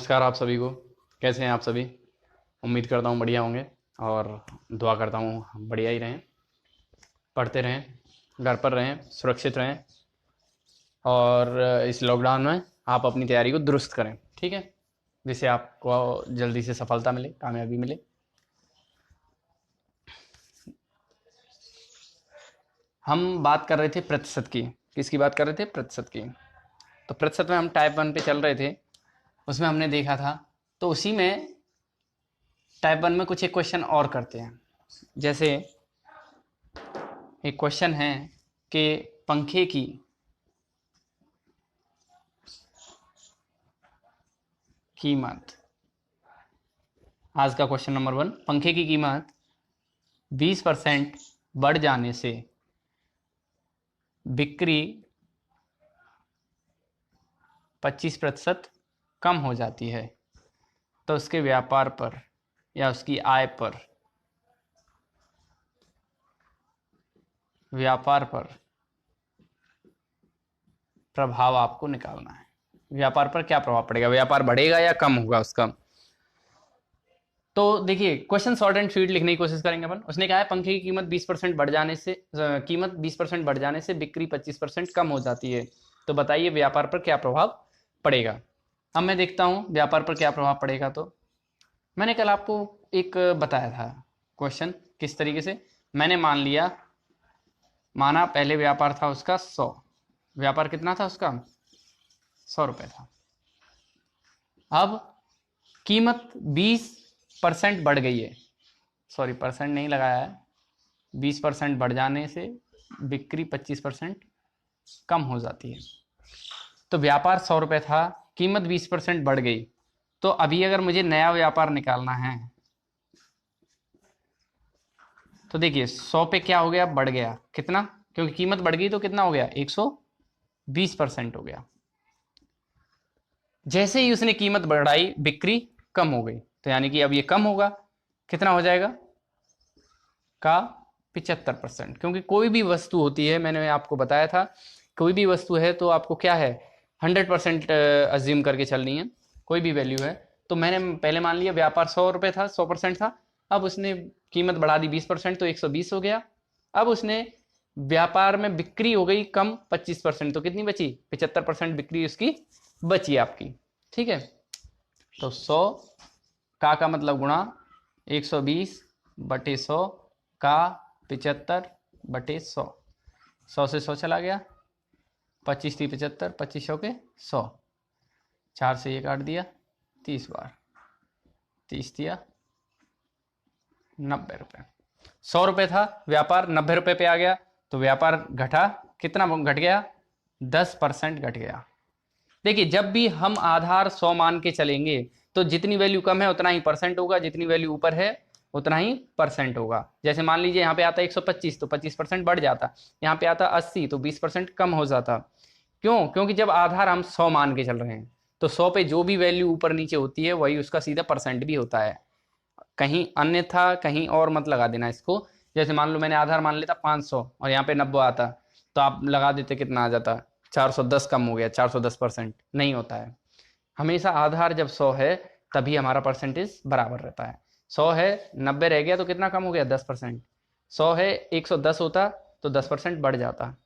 नमस्कार आप सभी को। कैसे हैं आप सभी? उम्मीद करता हूँ बढ़िया होंगे और दुआ करता हूँ हम बढ़िया ही रहें, पढ़ते रहें, घर पर रहें, सुरक्षित रहें और इस लॉकडाउन में आप अपनी तैयारी को दुरुस्त करें, ठीक है, जिससे आपको जल्दी से सफलता मिले, कामयाबी मिले। हम बात कर रहे थे प्रतिशत की। किसकी बात कर रहे थे? प्रतिशत की। तो प्रतिशत में हम टाइप 1 पे चल रहे थे, उसमें हमने देखा था। तो उसी में टाइप 1 में कुछ एक क्वेश्चन और करते हैं। जैसे एक क्वेश्चन है कि पंखे की कीमत, आज का क्वेश्चन नंबर 1, पंखे की कीमत 20% बढ़ जाने से बिक्री 25% कम हो जाती है, तो उसके व्यापार पर या उसकी आय पर, व्यापार पर प्रभाव आपको निकालना है। व्यापार पर क्या प्रभाव पड़ेगा? व्यापार बढ़ेगा या कम होगा उसका? तो देखिए, क्वेश्चन शॉर्ट एंड स्वीट लिखने की कोशिश करेंगे अपन। उसने कहा है पंखे की कीमत 20% बढ़ जाने से कीमत 20% बढ़ जाने से बिक्री 25% कम हो जाती है, तो बताइए व्यापार पर क्या प्रभाव पड़ेगा। अब मैं देखता हूँ व्यापार पर क्या प्रभाव पड़ेगा। तो मैंने कल आपको एक बताया था क्वेश्चन, किस तरीके से मैंने माना पहले व्यापार था उसका 100, व्यापार कितना था उसका? 100 रुपये था। अब कीमत 20% बढ़ गई है, सॉरी परसेंट नहीं लगाया है, 20% बढ़ जाने से बिक्री 25% कम हो जाती है। तो व्यापार 100 रुपये था, कीमत 20% बढ़ गई। तो अभी अगर मुझे नया व्यापार निकालना है तो देखिए 100 पे क्या हो गया? बढ़ गया कितना? क्योंकि कीमत बढ़ गई तो कितना हो गया? 120% हो गया। जैसे ही उसने कीमत बढ़ाई बिक्री कम हो गई, तो यानी कि अब ये कम होगा, कितना हो जाएगा? का 75%। क्योंकि कोई भी वस्तु होती है, मैंने आपको बताया था, कोई भी वस्तु है तो आपको क्या है, 100% अज्यूम करके चलनी है। कोई भी वैल्यू है तो मैंने पहले मान लिया व्यापार 100 रुपये था, 100% था। अब उसने कीमत बढ़ा दी 20%, तो 120 हो गया। अब उसने व्यापार में बिक्री हो गई कम 25%, तो कितनी बची? 75% बिक्री उसकी बची आपकी, ठीक है। तो 100 का मतलब गुणा 120/100 का 75/100, 100 से 100 चला गया, 25 थी 75, 25 के 100, 4 से 1 काट दिया, 30 बार, 30 दिया 90 रुपये। 100 रुपये था व्यापार, 90 रुपये पे आ गया, तो व्यापार घटा, कितना घट गया? 10% घट गया। देखिए जब भी हम आधार 100 मान के चलेंगे तो जितनी वैल्यू कम है उतना ही परसेंट होगा, जितनी वैल्यू ऊपर है उतना ही परसेंट होगा। जैसे मान लीजिए यहाँ पे आता 125 तो 25% बढ़ जाता, यहाँ पे आता 80 तो 20% कम हो जाता। क्यों? क्योंकि जब आधार हम 100 मान के चल रहे हैं तो 100 पे जो भी वैल्यू ऊपर नीचे होती है वही उसका सीधा परसेंट भी होता है। कहीं अन्यथा कहीं और मत लगा देना इसको। जैसे मान लो मैंने आधार मान लेता 500 और यहाँ पे 90 आता, तो आप लगा देते कितना आ जाता? 410 कम हो गया, 410%। नहीं होता है। हमेशा आधार जब 100 है तभी हमारा परसेंटेज बराबर रहता है। 100 है, 90 रह गया तो कितना कम हो गया? 10%। 100 है, 110 होता तो 10% बढ़ जाता।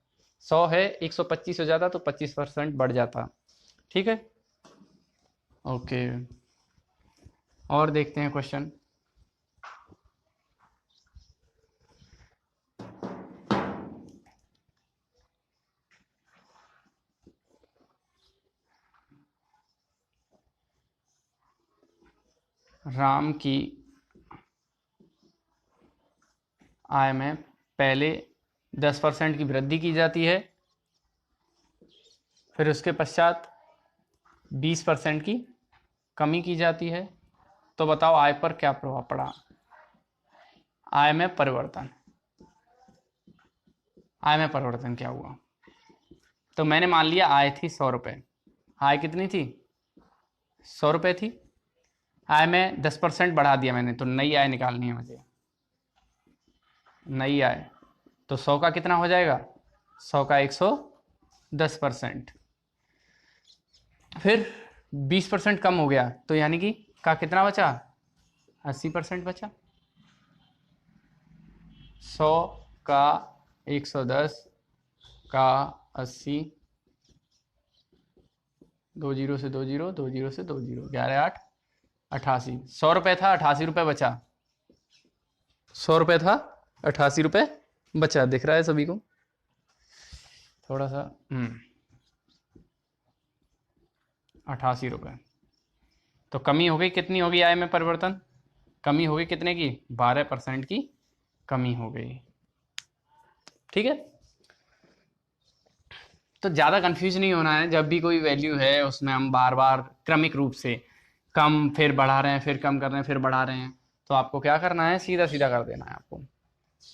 100 है, 125 हो जाता तो 25% बढ़ जाता, ठीक है। ओके, और देखते हैं क्वेश्चन। राम की आय में पहले 10% की वृद्धि की जाती है, फिर उसके पश्चात 20% की कमी की जाती है। तो बताओ आय पर क्या प्रभाव पड़ा? आय में परिवर्तन, आय में परिवर्तन क्या हुआ? तो मैंने मान लिया आय थी 100 रुपये, आय कितनी थी? 100 रुपये थी। आय में 10% बढ़ा दिया मैंने, तो नई आय निकालनी है मुझे। नई आय तो 100 का कितना हो जाएगा? 100 का 110%। फिर 20% कम हो गया, तो यानी कि का कितना बचा, 80% बचा। 100 का 110 का 80, 2 जीरो से 2 जीरो, 2 जीरो से 2 जीरो, 11 8 88। 100 रुपये था, 88 रुपये बचा। 100 रुपये था, 88 रुपये बचा। दिख रहा है सभी को? थोड़ा सा 88 रुपये। तो कमी हो गई, कितनी होगी आय में परिवर्तन? कमी हो गई कितने की? 12% की कमी हो गई। ठीक है, तो ज़्यादा कंफ्यूज नहीं होना है। जब भी कोई वैल्यू है उसमें हम बार बार क्रमिक रूप से कम फिर बढ़ा रहे हैं, फिर कम कर रहे हैं, फिर बढ़ा रहे हैं, तो आपको क्या करना है, सीधा सीधा कर देना है आपको।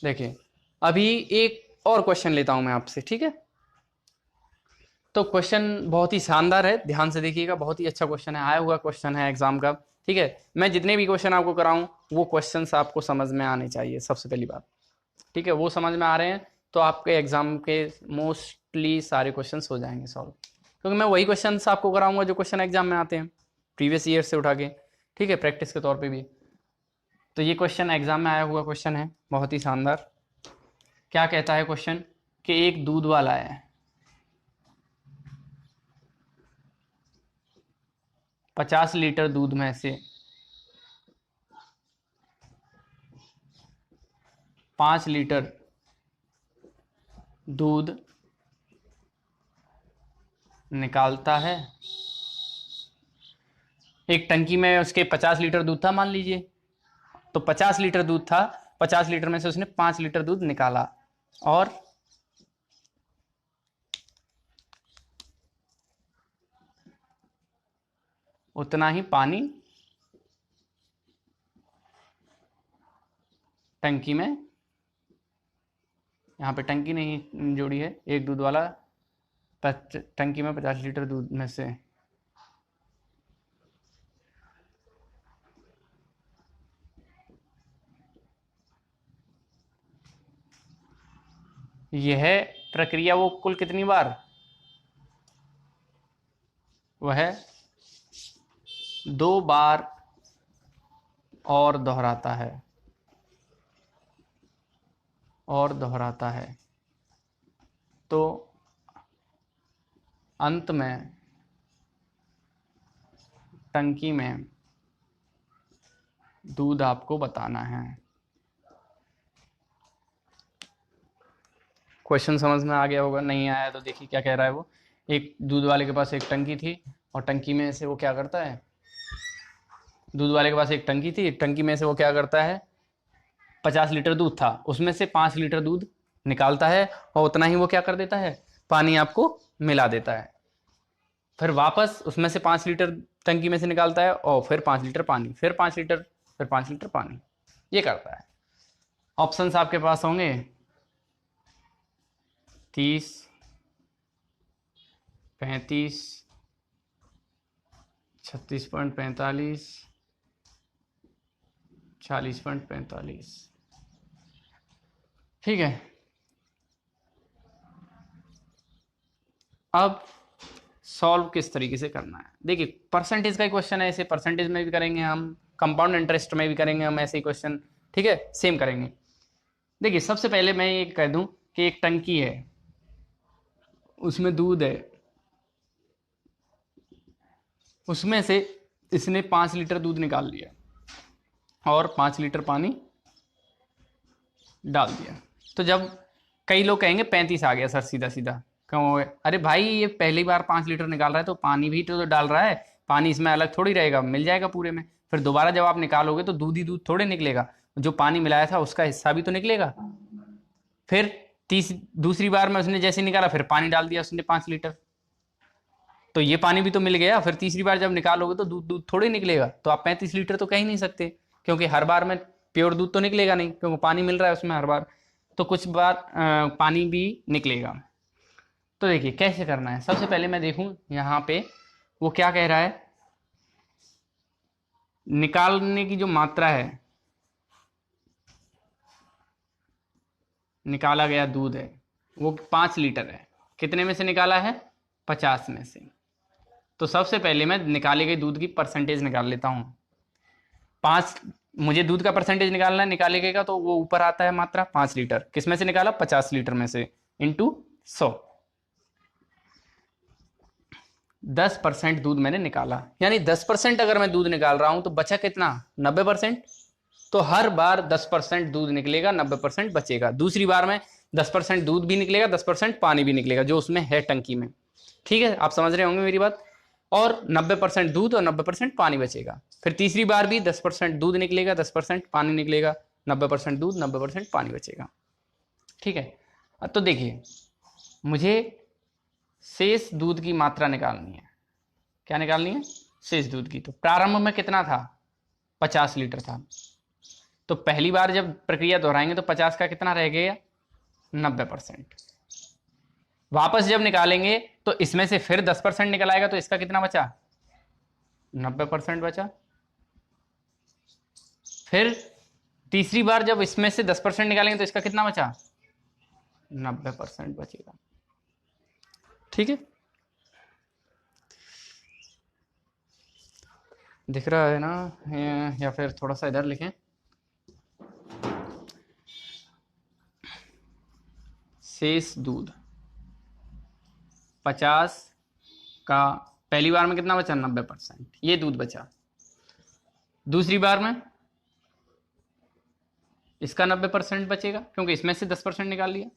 देखिए अभी एक और क्वेश्चन लेता हूं मैं आपसे, ठीक है? तो क्वेश्चन बहुत ही शानदार है, ध्यान से देखिएगा, बहुत ही अच्छा क्वेश्चन है, आया हुआ क्वेश्चन है एग्जाम का। ठीक है, मैं जितने भी क्वेश्चन आपको कराऊं वो क्वेश्चंस आपको समझ में आने चाहिए, सबसे पहली बात। ठीक है, वो समझ में आ रहे हैं तो आपके एग्जाम के मोस्टली सारे क्वेश्चंस हो जाएंगे सॉल्व, क्योंकि मैं वही क्वेश्चंस आपको कराऊंगा जो क्वेश्चन एग्जाम में आते हैं प्रीवियस ईयर से उठा के। ठीक है, प्रैक्टिस के तौर पे भी। तो ये क्वेश्चन एग्जाम में आया हुआ क्वेश्चन है, बहुत ही शानदार। क्या कहता है क्वेश्चन कि एक दूध वाला है, 50 लीटर दूध में से 5 लीटर दूध निकालता है। एक टंकी में उसके 50 लीटर दूध था मान लीजिए, तो 50 लीटर दूध था, 50 लीटर में से उसने 5 लीटर दूध निकाला, और उतना ही पानी टंकी में, यहाँ पे टंकी नहीं जोड़ी है, एक दूध वाला टंकी में 50 लीटर दूध में से यह प्रक्रिया वो कुल कितनी बार, वह 2 बार और दोहराता है, और दोहराता है, तो अंत में टंकी में दूध आपको बताना है। क्वेश्चन समझ में आ गया होगा, नहीं आया तो देखिए क्या कह रहा है वो। एक दूध वाले के पास एक टंकी थी, और टंकी में से वो क्या करता है, दूध वाले के पास एक टंकी थी, टंकी में से वो क्या करता है, 50 लीटर दूध था, उसमें से 5 लीटर दूध निकालता है, और उतना ही वो क्या कर देता है, पानी आपको मिला देता है। फिर वापस उसमें से 5 लीटर टंकी में से निकालता है, और फिर 5 लीटर पानी, फिर 5 लीटर, फिर 5 लीटर पानी, ये करता है। ऑप्शंस आपके पास होंगे 30, 35, 36.45, 40.45। ठीक है, अब सॉल्व किस तरीके से करना है, देखिए परसेंटेज का ही क्वेश्चन है, इसे परसेंटेज में भी करेंगे हम, कंपाउंड इंटरेस्ट में भी करेंगे हम ऐसे ही क्वेश्चन। ठीक है, सेम करेंगे। देखिए सबसे पहले मैं ये कह दूं कि एक टंकी है, उसमें दूध है, उसमें से इसने 5 लीटर दूध निकाल लिया और 5 लीटर पानी डाल दिया। तो जब कई लोग कहेंगे 35 आ गया सर सीधा सीधा, क्यों? अरे भाई ये पहली बार 5 लीटर निकाल रहा है तो पानी भी तो डाल रहा है, पानी इसमें अलग थोड़ी रहेगा, मिल जाएगा पूरे में। फिर दोबारा जब आप निकालोगे तो दूध ही दूध थोड़े निकलेगा, जो पानी मिलाया था उसका हिस्सा भी तो निकलेगा। फिर दूसरी बार में उसने जैसे निकाला फिर पानी डाल दिया उसने 5 लीटर, तो ये पानी भी तो मिल गया। फिर तीसरी बार जब निकालोगे तो दूध दूध थोड़े निकलेगा, तो आप 35 लीटर तो कह ही नहीं सकते, क्योंकि हर बार में प्योर दूध तो निकलेगा नहीं, क्योंकि पानी मिल रहा है उसमें हर बार, तो कुछ बार पानी भी निकलेगा। तो देखिए कैसे करना है, सबसे पहले मैं देखूं यहाँ पे वो क्या कह रहा है, निकालने की जो मात्रा है, निकाला गया दूध है वो 5 लीटर है, कितने में से निकाला है, 50 में से। तो सबसे पहले मैं निकाले गए दूध की परसेंटेज निकाल लेता हूँ। 5, मुझे दूध का परसेंटेज निकालना है निकाले गए का, तो वो ऊपर आता है मात्रा 5 लीटर। किस में से निकाला? 50 लीटर में से, इंटू 100। 10% दूध मैंने निकाला, यानी 10% अगर मैं दूध निकाल रहा हूं तो बचा कितना? 90%। तो हर बार 10% दूध निकलेगा, 90% बचेगा। दूसरी बार में 10% दूध भी निकलेगा, 10% पानी भी निकलेगा जो उसमें है टंकी में। ठीक है, आप समझ रहे होंगे मेरी बात। और 90% दूध और 90% पानी बचेगा। फिर तीसरी बार भी 10% दूध निकलेगा, 10% पानी निकलेगा, 90% दूध, 90% पानी बचेगा। ठीक है, तो देखिए मुझे शेष दूध की मात्रा निकालनी है। क्या निकालनी है? शेष दूध की। तो प्रारंभ में कितना था? 50 लीटर था। तो पहली बार जब प्रक्रिया दोहराएंगे तो 50 का कितना रह गया? 90%। वापस जब निकालेंगे तो इसमें से फिर 10% निकल आएगा, तो इसका कितना बचा? 90% बचा। फिर तीसरी बार जब इसमें से 10% निकालेंगे तो इसका कितना बचा? 90% बचेगा। ठीक है, दिख रहा है ना? या फिर थोड़ा सा इधर लिखें। शेष दूध 50 का पहली बार में कितना बचा? 90%, ये दूध बचा। दूसरी बार में इसका 90% बचेगा क्योंकि इसमें से 10% निकाल लिया।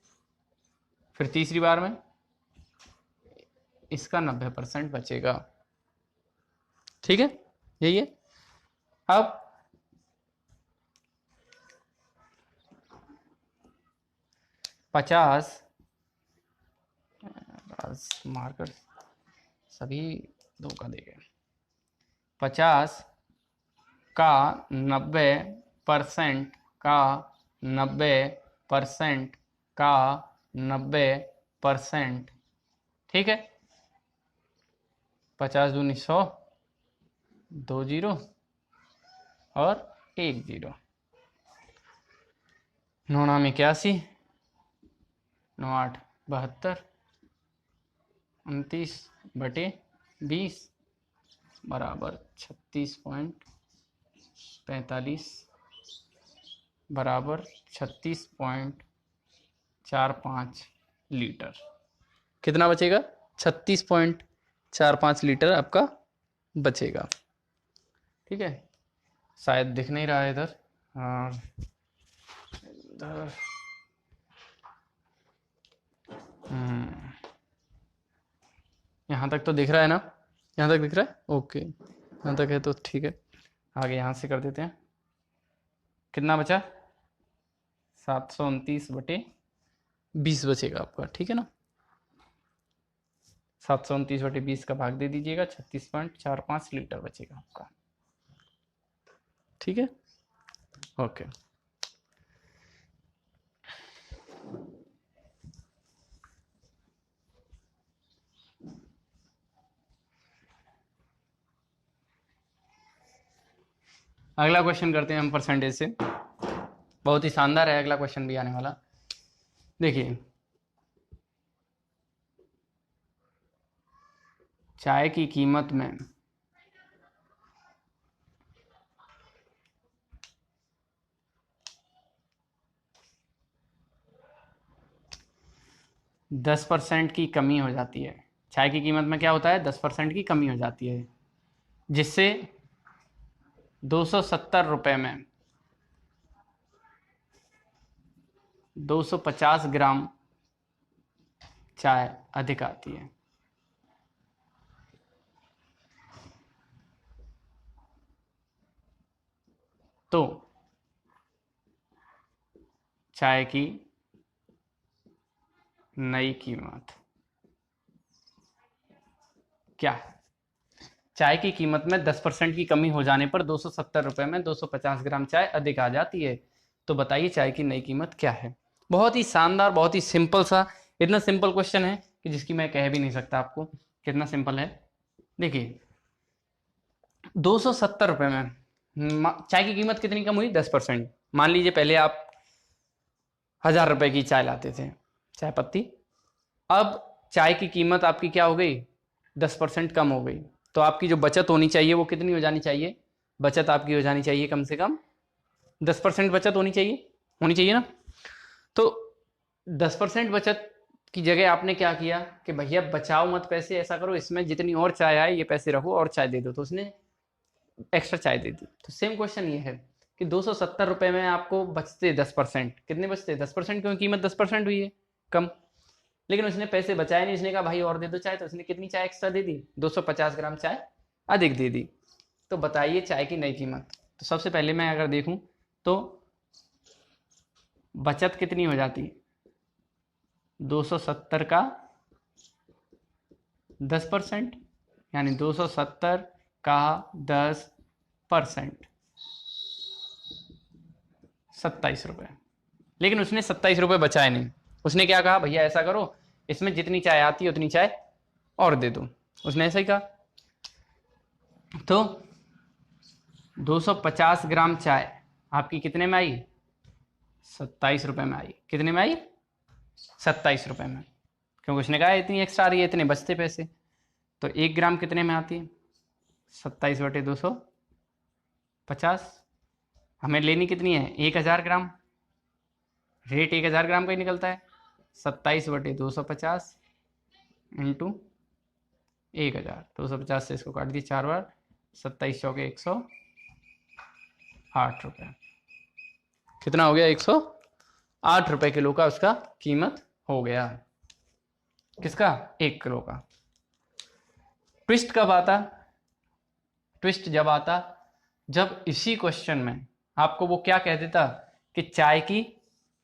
फिर तीसरी बार में इसका 90% बचेगा। ठीक है, यही है। अब पचास मार्कर सभी धोखा देगा। 50 का 90% का 90% का 90%। ठीक है, 50 दूनी 100, 2 जीरो और 1 जीरो। 9 नाम 81, 9 8 72, 29/20 बराबर 36.45 बराबर 36.45 लीटर। कितना बचेगा? 36.45 लीटर आपका बचेगा। ठीक है, शायद दिख नहीं रहा है इधर। और इधर यहाँ तक तो दिख रहा है ना? यहाँ तक दिख रहा है? ओके, यहाँ तक है तो ठीक है। आगे यहाँ से कर देते हैं। कितना बचा? 729/20 बचेगा आपका। ठीक है ना? 729/20 का भाग दे दीजिएगा, 36.45 लीटर बचेगा आपका। ठीक है, ओके। अगला क्वेश्चन करते हैं हम परसेंटेज से। बहुत ही शानदार है अगला क्वेश्चन भी आने वाला। देखिए, चाय की कीमत में 10% की कमी हो जाती है। चाय की कीमत में क्या होता है? 10% की कमी हो जाती है, जिससे 270 रुपये में 250 ग्राम चाय अधिक आती है। तो चाय की नई कीमत क्या है? चाय की कीमत में 10% की कमी हो जाने पर 270 रुपये में 250 ग्राम चाय अधिक आ जाती है। तो बताइए चाय की नई कीमत क्या है? बहुत ही शानदार, बहुत ही सिंपल सा, इतना सिंपल क्वेश्चन है कि जिसकी मैं कह भी नहीं सकता आपको कितना सिंपल है। देखिए, 270 रुपये में चाय की कीमत कितनी कम हुई? 10%। मान लीजिए पहले आप 1000 रुपये की चाय लाते थे, चाय पत्ती। अब चाय की कीमत आपकी क्या हो गई? 10% कम हो गई, तो आपकी जो बचत होनी चाहिए वो कितनी हो जानी चाहिए? बचत आपकी हो जानी चाहिए कम से कम 10% बचत होनी चाहिए ना। तो 10% बचत की जगह आपने क्या किया कि भैया बचाओ मत पैसे, ऐसा करो इसमें जितनी और चाय आए ये पैसे रखो और चाय दे दो, तो उसने एक्स्ट्रा चाय दे दी। तो सेम क्वेश्चन ये है कि 270 रुपए में आपको बचते 10%, कितने बचते? 10%, क्योंकि कीमत 10% हुई है कम, लेकिन उसने पैसे बचाए नहीं, उसने कहा भाई और दे दो चाय, तो उसने कितनी चाय एक्स्ट्रा दे दी? 250 ग्राम चाय अधिक दे दी। तो बताइए चाय की नई कीमत। तो सबसे पहले मैं अगर देखूं तो बचत कितनी हो जाती? 270 का 10%, यानी 270 का 10%, 27 रुपये। लेकिन उसने 27 रुपये बचाए नहीं, उसने क्या कहा, भैया ऐसा करो इसमें जितनी चाय आती है उतनी चाय और दे दो, उसने ऐसा ही कहा। तो 250 ग्राम चाय आपकी कितने में आई? 27 रुपये में आई। कितने में आई? 27 रुपये में, क्योंकि उसने कहा इतनी एक्स्ट्रा आ रही है, इतने बचते पैसे। तो 1 ग्राम कितने में आती है? 27/250। हमें लेनी कितनी है? 1000 ग्राम। रेट 1000 ग्राम का ही निकलता है। 27/250 इंटू 1000, 250 से इसको काट दिए 4 बार, 27 चौके 108 रुपये। कितना हो गया? 108 रुपये किलो का उसका कीमत हो गया। किसका? 1 किलो का। ट्विस्ट कब आता? ट्विस्ट जब आता जब इसी क्वेश्चन में आपको वो क्या कह देता कि चाय की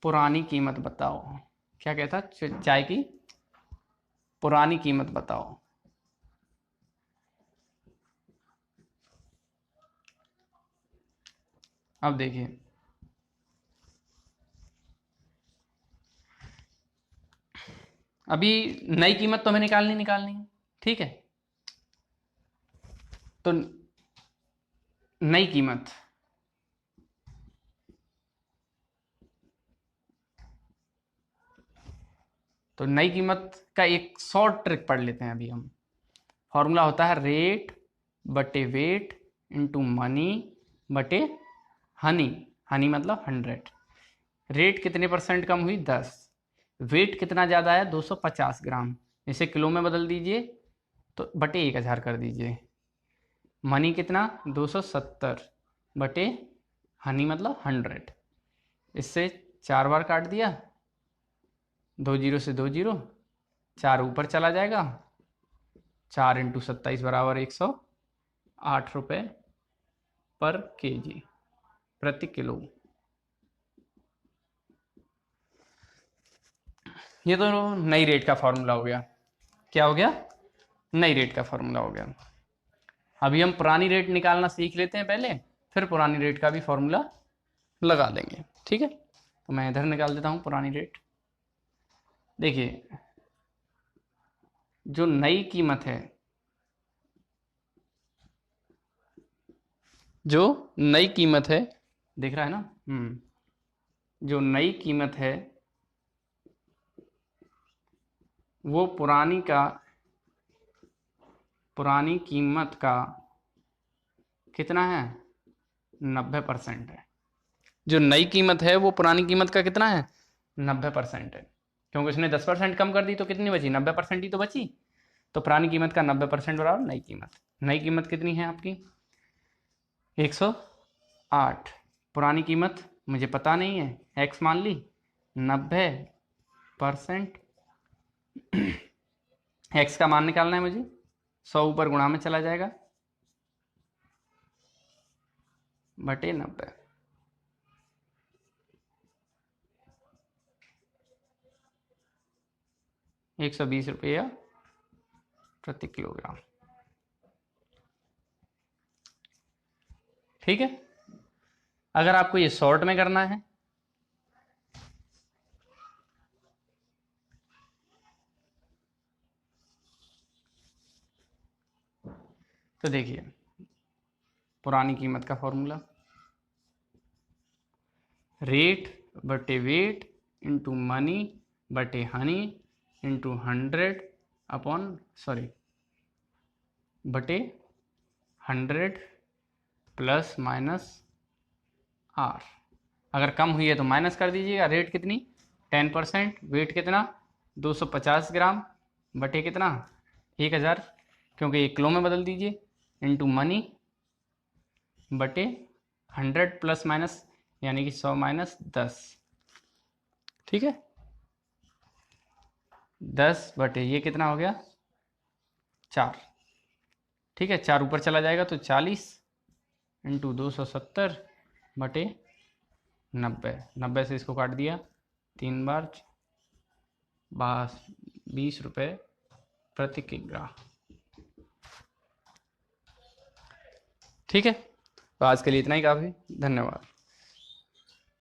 पुरानी कीमत बताओ। क्या कहता? चाय की पुरानी कीमत बताओ। अब देखिए, अभी नई कीमत तो हमें निकालनी है, ठीक है। तो नई कीमत, तो नई कीमत का एक शॉर्ट ट्रिक पढ़ लेते हैं अभी हम। फॉर्मूला होता है रेट बटे वेट इंटू मनी बटे हनी। हनी मतलब 100। रेट कितने % कम हुई? 10। वेट कितना ज़्यादा है? 250 ग्राम। इसे किलो में बदल दीजिए तो बटे 1000 कर दीजिए। मनी कितना? 270 बटे हनी मतलब 100। इससे 4 बार काट दिया, 2 जीरो से 2 जीरो, 4 ऊपर चला जाएगा, 4 इंटू 27 बराबर 108 रुपये पर केजी, प्रति किलो। ये तो नई रेट का फॉर्मूला हो गया। क्या हो गया? नई रेट का फॉर्मूला हो गया। अभी हम पुरानी रेट निकालना सीख लेते हैं पहले, फिर पुरानी रेट का भी फॉर्मूला लगा लेंगे, ठीक है। तो मैं इधर निकाल देता हूँ पुरानी रेट। देखिए, जो नई कीमत है, जो नई कीमत है, दिख रहा है ना? जो नई कीमत है वो पुरानी कीमत का कितना है? 90% है। जो नई कीमत है वो पुरानी कीमत का कितना है? 90% है, क्योंकि उसने 10% कम कर दी तो कितनी बची? 90% ही तो बची। तो पुरानी कीमत का 90% बराबर नई कीमत। नई कीमत कितनी है आपकी? 108। पुरानी कीमत मुझे पता नहीं है, एक्स मान ली। 90% एक्स का मान निकालना है मुझे, 100 ऊपर गुणा में चला जाएगा बटे 90। ₹120 प्रति किलोग्राम, ठीक है। अगर आपको ये शॉर्ट में करना है तो देखिए, पुरानी कीमत का फॉर्मूला रेट बटे वेट इंटू मनी बटे हनी इंटू 100 अपॉन बटे 100 प्लस माइनस आर। अगर कम हुई है तो माइनस कर दीजिएगा। रेट कितनी? 10%। वेट कितना? 250 ग्राम बटे कितना? 1000, क्योंकि ये किलो में बदल दीजिए, इंटू मनी बटे 100 प्लस माइनस यानी कि 100 माइनस 10। ठीक है, 10 बटे ये कितना हो गया? 4। ठीक है, 4 ऊपर चला जाएगा तो 40 इंटू 270 बटे 90। 90 से इसको काट दिया 3 बार, 20 रुपये प्रति किलोग्राम। ठीक है, तो आज के लिए इतना ही काफ़ी। धन्यवाद।